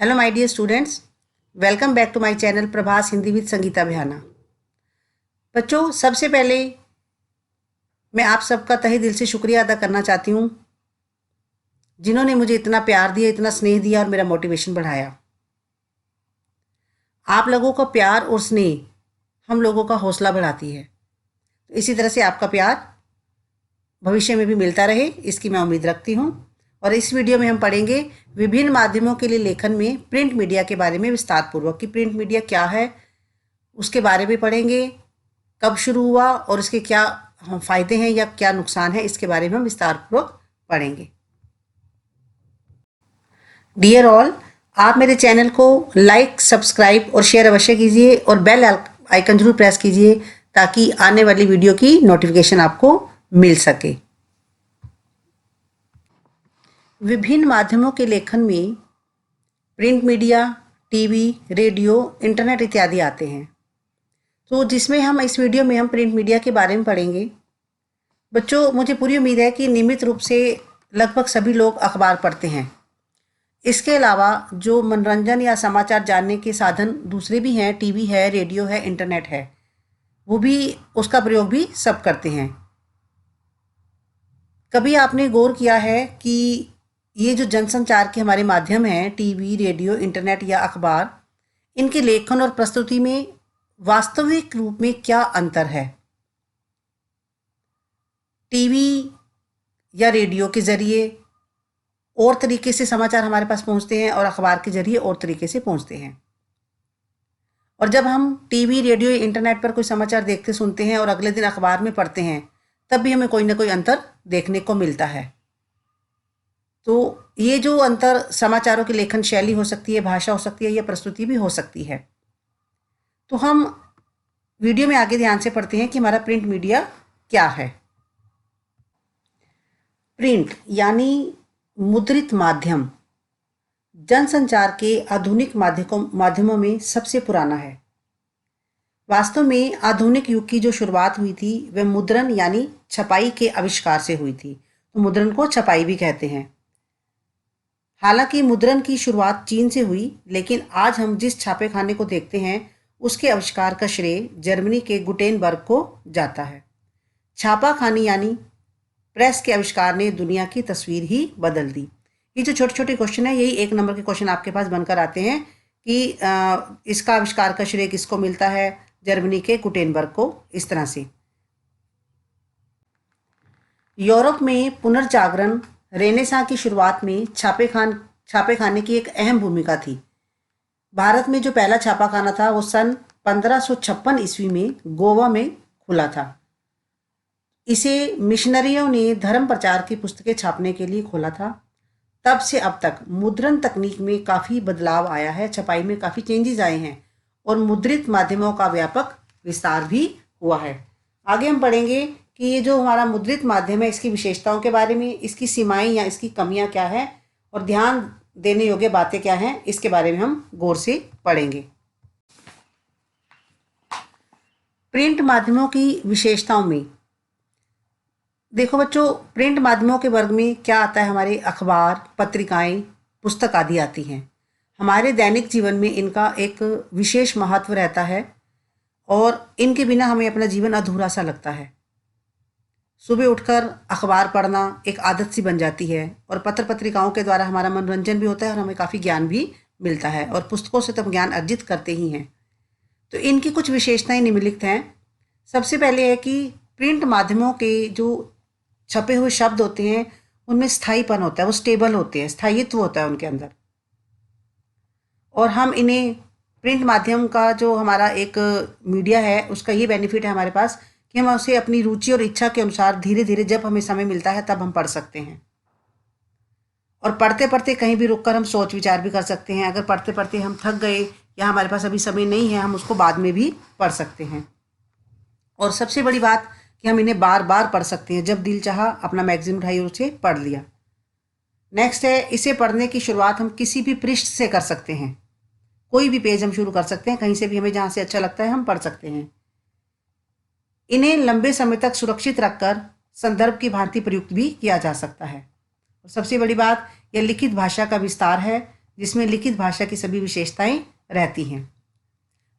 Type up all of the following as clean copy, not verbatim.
Hello my dear students, welcome back to my channel Prabhas Hindi with Sangeeta Bihana. बच्चों, सबसे पहले मैं आप सबका तहे दिल से शुक्रिया अदा करना चाहती हूँ जिन्होंने मुझे इतना प्यार दिया, इतना स्नेह दिया और मेरा मोटिवेशन बढ़ाया। आप लोगों का प्यार और स्नेह हम लोगों का हौसला बढ़ाती है। तो इसी तरह से आपका प्यार भविष्य में भी मिलता रहे, इसकी मैं उम्मीद रखती हूँ। और इस वीडियो में हम पढ़ेंगे विभिन्न माध्यमों के लिए लेखन में प्रिंट मीडिया के बारे में विस्तार पूर्वक कि प्रिंट मीडिया क्या है, उसके बारे में पढ़ेंगे, कब शुरू हुआ और इसके क्या फ़ायदे हैं या क्या नुकसान है, इसके बारे में हम विस्तार पूर्वक पढ़ेंगे। डियर ऑल, आप मेरे चैनल को लाइक, सब्सक्राइब और शेयर अवश्य कीजिए और बेल आइकन जरूर प्रेस कीजिए ताकि आने वाली वीडियो की नोटिफिकेशन आपको मिल सके। विभिन्न माध्यमों के लेखन में print media, TV, radio, internet इत्यादि आते हैं। तो जिसमें हम इस वीडियो में हम प्रिंट मीडिया के बारे में पढ़ेंगे। बच्चों, मुझे पूरी उम्मीद है कि नियमित रूप से लगभग सभी लोग अखबार पढ़ते हैं। इसके अलावा जो मनोरंजन या समाचार जानने के साधन दूसरे भी हैं, टीवी है, रेडियो है, इंटरनेट है, वो भी उसका प्रयोग भी सब करते हैं। कभी आपने गौर किया है कि ये जो जनसंचार के हमारे माध्यम हैं, टीवी, रेडियो, इंटरनेट या अखबार, इनके लेखन और प्रस्तुति में वास्तविक रूप में क्या अंतर है? टीवी या रेडियो के ज़रिए और तरीके से समाचार हमारे पास पहुंचते हैं और अखबार के ज़रिए और तरीके से पहुंचते हैं। और जब हम टीवी, रेडियो, इंटरनेट पर कोई समाचार देखते सुनते हैं और अगले दिन अखबार में पढ़ते हैं, तब भी हमें कोई ना कोई अंतर देखने को मिलता है। तो ये जो अंतर समाचारों की लेखन शैली हो सकती है, भाषा हो सकती है या प्रस्तुति भी हो सकती है। तो हम वीडियो में आगे ध्यान से पढ़ते हैं कि हमारा प्रिंट मीडिया क्या है। प्रिंट यानी मुद्रित माध्यम जनसंचार के आधुनिक माध्यमों में सबसे पुराना है। वास्तव में आधुनिक युग की जो शुरुआत हुई थी वह मुद्रण यानी छपाई के आविष्कार से हुई थी। तो मुद्रण को छपाई भी कहते हैं। हालांकि मुद्रण की शुरुआत चीन से हुई, लेकिन आज हम जिस छापेखाने को देखते हैं उसके आविष्कार का श्रेय जर्मनी के गुटेनबर्ग को जाता है। छापाखानी यानी प्रेस के आविष्कार ने दुनिया की तस्वीर ही बदल दी। ये जो छोटे छोटे क्वेश्चन है, यही 1 नंबर के क्वेश्चन आपके पास बनकर आते हैं कि इसका आविष्कार का श्रेय किसको मिलता है? जर्मनी के गुटेनबर्ग को। इस तरह से यूरोप में पुनर्जागरण रेनेसां की शुरुआत में छापेखाने की एक अहम भूमिका थी। भारत में जो पहला छापाखाना था वो सन 1556 ईस्वी में गोवा में खुला था। इसे मिशनरियों ने धर्म प्रचार की पुस्तकें छापने के लिए खोला था। तब से अब तक मुद्रण तकनीक में काफ़ी बदलाव आया है, छपाई में काफ़ी चेंजेस आए हैं और मुद्रित माध्यमों का व्यापक विस्तार भी हुआ है। आगे हम पढ़ेंगे कि ये जो हमारा मुद्रित माध्यम है, इसकी विशेषताओं के बारे में, इसकी सीमाएं या इसकी कमियां क्या है और ध्यान देने योग्य बातें क्या हैं, इसके बारे में हम गौर से पढ़ेंगे। प्रिंट माध्यमों की विशेषताओं में देखो बच्चों, प्रिंट माध्यमों के वर्ग में क्या आता है? हमारे अखबार, पत्रिकाएं, पुस्तक आदि आती हैं। हमारे दैनिक जीवन में इनका एक विशेष महत्व रहता है और इनके बिना हमें अपना जीवन अधूरा सा लगता है। सुबह उठकर अखबार पढ़ना एक आदत सी बन जाती है और पत्र पत्रिकाओं के द्वारा हमारा मनोरंजन भी होता है और हमें काफ़ी ज्ञान भी मिलता है और पुस्तकों से तो हम ज्ञान अर्जित करते ही हैं। तो इनकी कुछ विशेषताएं निम्नलिखित हैं। सबसे पहले है कि प्रिंट माध्यमों के जो छपे हुए शब्द होते हैं उनमें स्थायीपन होता है, वो स्टेबल होते हैं, स्थायित्व होता है उनके अंदर। और हम इन्हें प्रिंट माध्यम का जो हमारा एक मीडिया है उसका ये बेनिफिट है हमारे पास कि हम उसे अपनी रुचि और इच्छा के अनुसार धीरे धीरे जब हमें समय मिलता है तब हम पढ़ सकते हैं। और पढ़ते पढ़ते कहीं भी रुककर हम सोच विचार भी कर सकते हैं। अगर पढ़ते पढ़ते हम थक गए या हमारे पास अभी समय नहीं है, हम उसको बाद में भी पढ़ सकते हैं। और सबसे बड़ी बात कि हम इन्हें बार बार पढ़ सकते हैं, जब दिल चाहा अपना मैगजीन उठाई और उसे पढ़ लिया। नेक्स्ट है, इसे पढ़ने की शुरुआत हम किसी भी पृष्ठ से कर सकते हैं। कोई भी पेज हम शुरू कर सकते हैं, कहीं से भी हमें जहाँ से अच्छा लगता है हम पढ़ सकते हैं। इन्हें लंबे समय तक सुरक्षित रखकर संदर्भ की भांति प्रयुक्त भी किया जा सकता है। और सबसे बड़ी बात, यह लिखित भाषा का विस्तार है जिसमें लिखित भाषा की सभी विशेषताएं रहती हैं।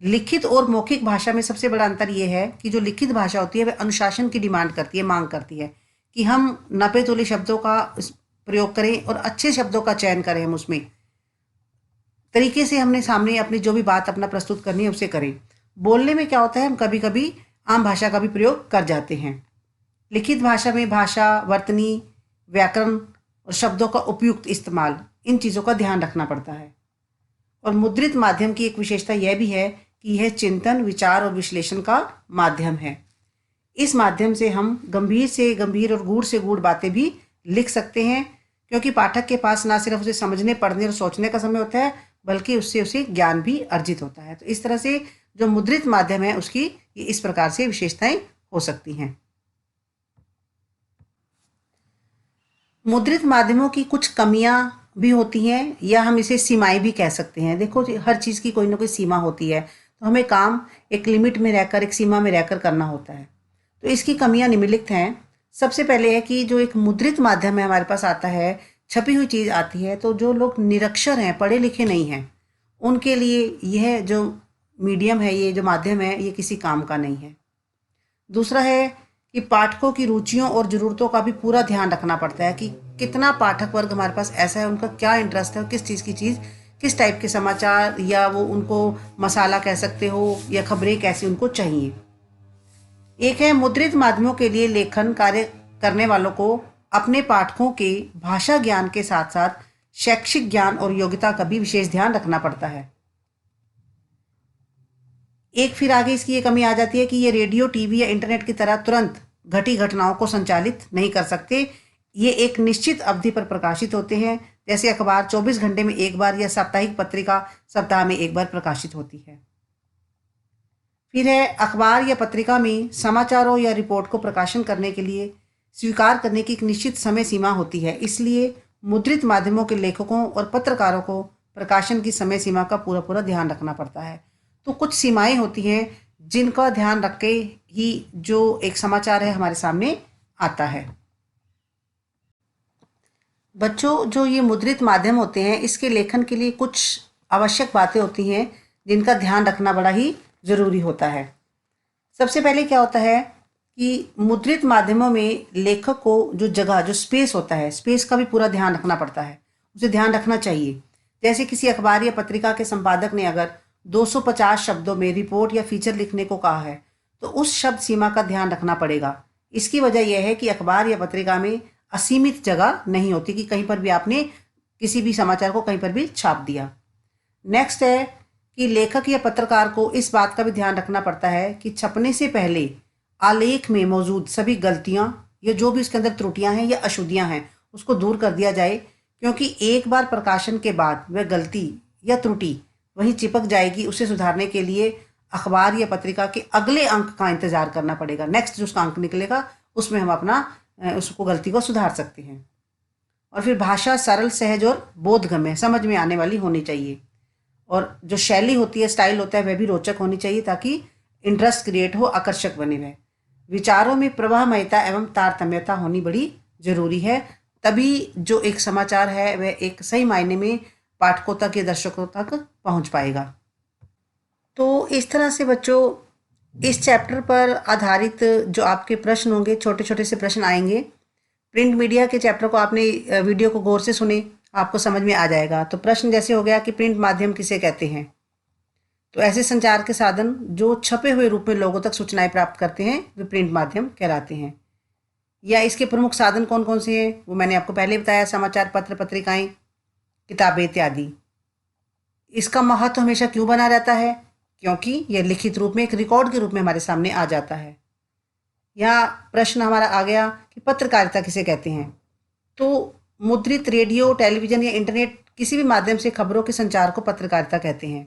लिखित और मौखिक भाषा में सबसे बड़ा अंतर यह है कि जो लिखित भाषा होती है वह अनुशासन की डिमांड करती है, मांग करती है कि हम नपे तुले शब्दों का प्रयोग करें और अच्छे शब्दों का चयन करें, हम उसमें तरीके से हमने सामने अपनी जो भी बात अपना प्रस्तुत करनी है उसे करें। बोलने में क्या होता है, हम कभी कभी आम भाषा का भी प्रयोग कर जाते हैं। लिखित भाषा में भाषा, वर्तनी, व्याकरण और शब्दों का उपयुक्त इस्तेमाल, इन चीज़ों का ध्यान रखना पड़ता है। और मुद्रित माध्यम की एक विशेषता यह भी है कि यह चिंतन, विचार और विश्लेषण का माध्यम है। इस माध्यम से हम गंभीर से गंभीर और गूढ़ से गूढ़ बातें भी लिख सकते हैं, क्योंकि पाठक के पास ना सिर्फ उसे समझने, पढ़ने और सोचने का समय होता है, बल्कि उससे उसे ज्ञान भी अर्जित होता है। तो इस तरह से जो मुद्रित माध्यम है उसकी ये इस प्रकार से विशेषताएं हो सकती हैं। मुद्रित माध्यमों की कुछ कमियां भी होती हैं, या हम इसे सीमाएं भी कह सकते हैं। देखो, हर चीज़ की कोई ना कोई सीमा होती है, तो हमें काम एक लिमिट में रहकर, एक सीमा में रहकर करना होता है। तो इसकी कमियां निम्नलिखित हैं। सबसे पहले है कि जो एक मुद्रित माध्यम है हमारे पास आता है, छपी हुई चीज़ आती है, तो जो लोग निरक्षर हैं, पढ़े लिखे नहीं हैं, उनके लिए यह जो मीडियम है, ये जो माध्यम है, ये किसी काम का नहीं है। दूसरा है कि पाठकों की रुचियों और ज़रूरतों का भी पूरा ध्यान रखना पड़ता है कि कितना पाठक वर्ग हमारे पास ऐसा है, उनका क्या इंटरेस्ट है, किस चीज़ की चीज़, किस टाइप के समाचार, या वो उनको मसाला कह सकते हो, या खबरें कैसी उनको चाहिए। एक है मुद्रित माध्यमों के लिए लेखन कार्य करने वालों को अपने पाठकों के भाषा ज्ञान के साथ साथ शैक्षिक ज्ञान और योग्यता का भी विशेष ध्यान रखना पड़ता है। एक फिर आगे इसकी ये कमी आ जाती है कि ये रेडियो, टीवी या इंटरनेट की तरह तुरंत घटी घटनाओं को संचालित नहीं कर सकते। ये एक निश्चित अवधि पर प्रकाशित होते हैं, जैसे अखबार 24 घंटे में एक बार या साप्ताहिक पत्रिका सप्ताह में एक बार प्रकाशित होती है। फिर है अखबार या पत्रिका में समाचारों या रिपोर्ट को प्रकाशन करने के लिए स्वीकार करने की एक निश्चित समय सीमा होती है। इसलिए मुद्रित माध्यमों के लेखकों और पत्रकारों को प्रकाशन की समय सीमा का पूरा पूरा ध्यान रखना पड़ता है। तो कुछ सीमाएं होती हैं जिनका ध्यान रख के ही जो एक समाचार है हमारे सामने आता है। बच्चों, जो ये मुद्रित माध्यम होते हैं, इसके लेखन के लिए कुछ आवश्यक बातें होती हैं जिनका ध्यान रखना बड़ा ही ज़रूरी होता है। सबसे पहले क्या होता है कि मुद्रित माध्यमों में लेखक को जो जगह, जो स्पेस होता है, स्पेस का भी पूरा ध्यान रखना पड़ता है, उसे ध्यान रखना चाहिए। जैसे किसी अखबार या पत्रिका के संपादक ने अगर 250 शब्दों में रिपोर्ट या फीचर लिखने को कहा है, तो उस शब्द सीमा का ध्यान रखना पड़ेगा। इसकी वजह यह है कि अखबार या पत्रिका में असीमित जगह नहीं होती कि कहीं पर भी आपने किसी भी समाचार को कहीं पर भी छाप दिया। नेक्स्ट है कि लेखक या पत्रकार को इस बात का भी ध्यान रखना पड़ता है कि छपने से पहले आलेख में मौजूद सभी गलतियां या जो भी उसके अंदर त्रुटियां हैं या अशुद्धियां हैं, उसको दूर कर दिया जाए, क्योंकि एक बार प्रकाशन के बाद वह गलती या त्रुटि वहीं चिपक जाएगी। उसे सुधारने के लिए अखबार या पत्रिका के अगले अंक का इंतजार करना पड़ेगा। नेक्स्ट जो उसका अंक निकलेगा उसमें हम अपना उसको गलती को सुधार सकते हैं। और फिर भाषा सरल, सहज और बोधगम्य, समझ में आने वाली होनी चाहिए। और जो शैली होती है, स्टाइल होता है, वह भी रोचक होनी चाहिए ताकि इंटरेस्ट क्रिएट हो, आकर्षक बने वह। विचारों में प्रवाहमयता एवं तारतम्यता होनी बड़ी जरूरी है, तभी जो एक समाचार है वह एक सही मायने में पाठकों तक या दर्शकों तक पहुंच पाएगा। तो इस तरह से बच्चों, इस चैप्टर पर आधारित जो आपके प्रश्न होंगे, छोटे छोटे से प्रश्न आएंगे। प्रिंट मीडिया के चैप्टर को आपने वीडियो को गौर से सुने, आपको समझ में आ जाएगा। तो प्रश्न जैसे हो गया कि प्रिंट माध्यम किसे कहते हैं, तो ऐसे संचार के साधन जो छपे हुए रूप में लोगों तक सूचनाएं प्राप्त करते हैं वे प्रिंट माध्यम कहलाते हैं। या इसके प्रमुख साधन कौन कौन से हैं वो मैंने आपको पहले बताया, समाचार पत्र, पत्रिकाएं, किताबें इत्यादि। इसका महत्व हमेशा क्यों बना रहता है, क्योंकि यह लिखित रूप में एक रिकॉर्ड के रूप में हमारे सामने आ जाता है। या प्रश्न हमारा आ गया कि पत्रकारिता किसे कहते हैं, तो मुद्रित रेडियो, टेलीविज़न या इंटरनेट किसी भी माध्यम से खबरों के संचार को पत्रकारिता कहते हैं।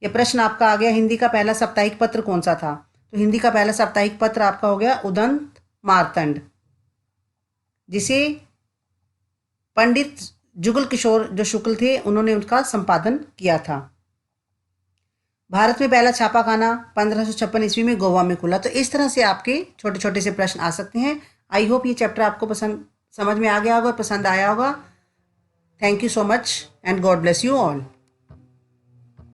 यह प्रश्न आपका आ गया, हिंदी का पहला साप्ताहिक पत्र कौन सा था, तो हिंदी का पहला साप्ताहिक पत्र आपका हो गया उदंत मार्तंड, जिसे पंडित जुगल किशोर जो शुक्ल थे उन्होंने उनका संपादन किया था। भारत में पहला छापाखाना 1556 ईस्वी में गोवा में खुला। तो इस तरह से आपके छोटे छोटे से प्रश्न आ सकते हैं। आई होप ये चैप्टर आपको समझ में आ गया होगा और पसंद आया होगा। Thank you so much and God bless you all.